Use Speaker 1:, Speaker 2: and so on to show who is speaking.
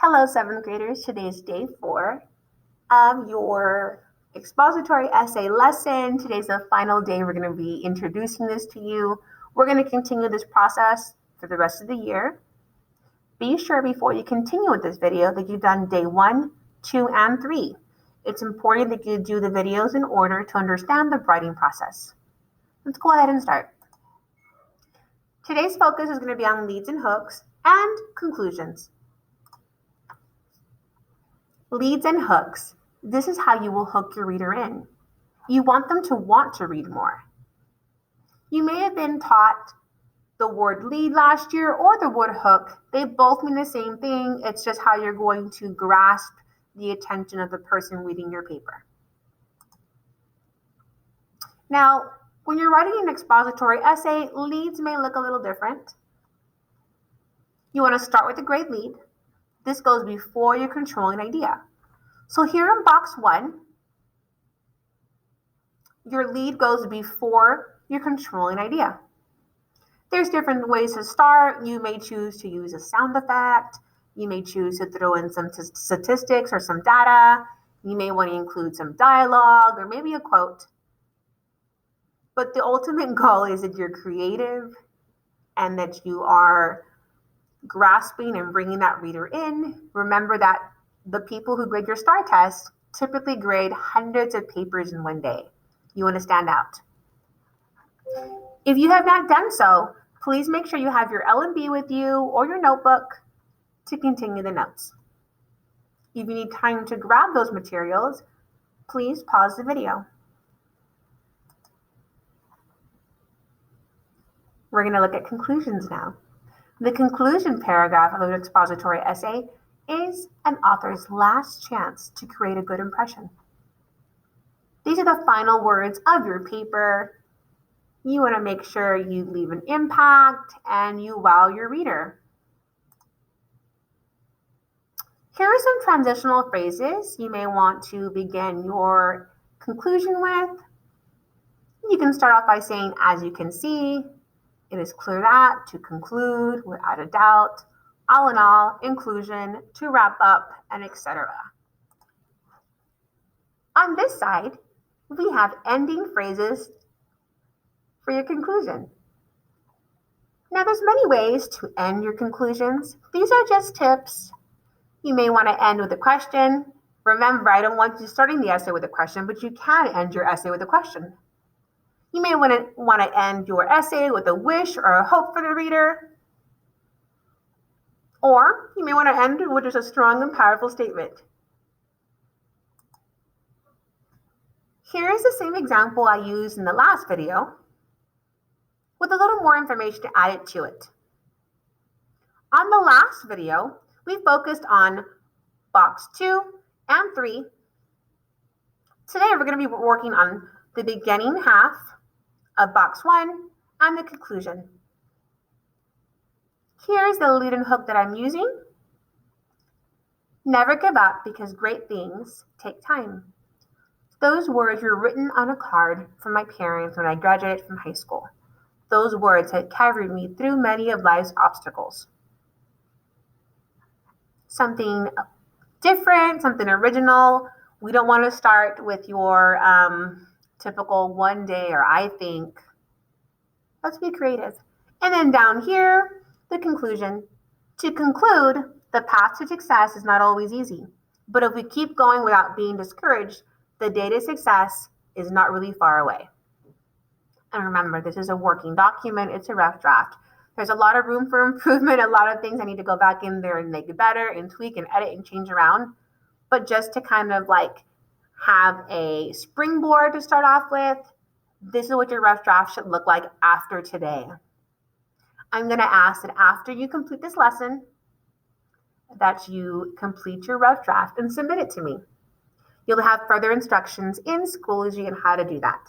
Speaker 1: Hello, 7th graders. Today is day 4 of your expository essay lesson. Today's the final day we're going to be introducing this to you. We're going to continue this process for the rest of the year. Be sure before you continue with this video that you've done day 1, 2, and 3. It's important that you do the videos in order to understand the writing process. Let's go ahead and start. Today's focus is going to be on leads and hooks and conclusions. Leads and hooks. This is how you will hook your reader in. You want them to want to read more. You may have been taught the word lead last year or the word hook. They both mean the same thing. It's just how you're going to grasp the attention of the person reading your paper. Now, when you're writing an expository essay, leads may look a little different. You want to start with a great lead. This goes before your controlling idea. So here in box 1, your lead goes before your controlling idea. There's different ways to start. You may choose to use a sound effect. You may choose to throw in some statistics or some data. You may want to include some dialogue or maybe a quote. But the ultimate goal is that you're creative and that you are grasping and bringing that reader in. Remember that the people who grade your STAR test typically grade hundreds of papers in one day. You want to stand out. If you have not done so, please make sure you have your L&B with you or your notebook to continue the notes. If you need time to grab those materials, please pause the video. We're going to look at conclusions now. The conclusion paragraph of an expository essay is an author's last chance to create a good impression. These are the final words of your paper. You want to make sure you leave an impact and you wow your reader. Here are some transitional phrases you may want to begin your conclusion with. You can start off by saying, as you can see, it is clear that, to conclude, without a doubt, all in all, inclusion, to wrap up, and etc. On this side, we have ending phrases for your conclusion. Now, there's many ways to end your conclusions. These are just tips. You may want to end with a question. Remember, I don't want you starting the essay with a question, but you can end your essay with a question. You may want to end your essay with a wish or a hope for the reader. Or you may want to end with just a strong and powerful statement. Here is the same example I used in the last video with a little more information added to it. On the last video, we focused on box 2 and 3. Today, we're going to be working on the beginning half of box 1 and the conclusion. Here's the lead and hook that I'm using. Never give up because great things take time. Those words were written on a card from my parents when I graduated from high school. Those words had carried me through many of life's obstacles. Something different, something original. We don't want to start with your typical one day or I think. Let's be creative. And then down here, the conclusion. To conclude, the path to success is not always easy. But if we keep going without being discouraged, the day to success is not really far away. And remember, this is a working document. It's a rough draft. There's a lot of room for improvement, a lot of things I need to go back in there and make it better and tweak and edit and change around. But just to kind of like have a springboard to start off with, this is what your rough draft should look like after today. I'm going to ask that after you complete this lesson, that you complete your rough draft and submit it to me. You'll have further instructions in Schoology on how to do that.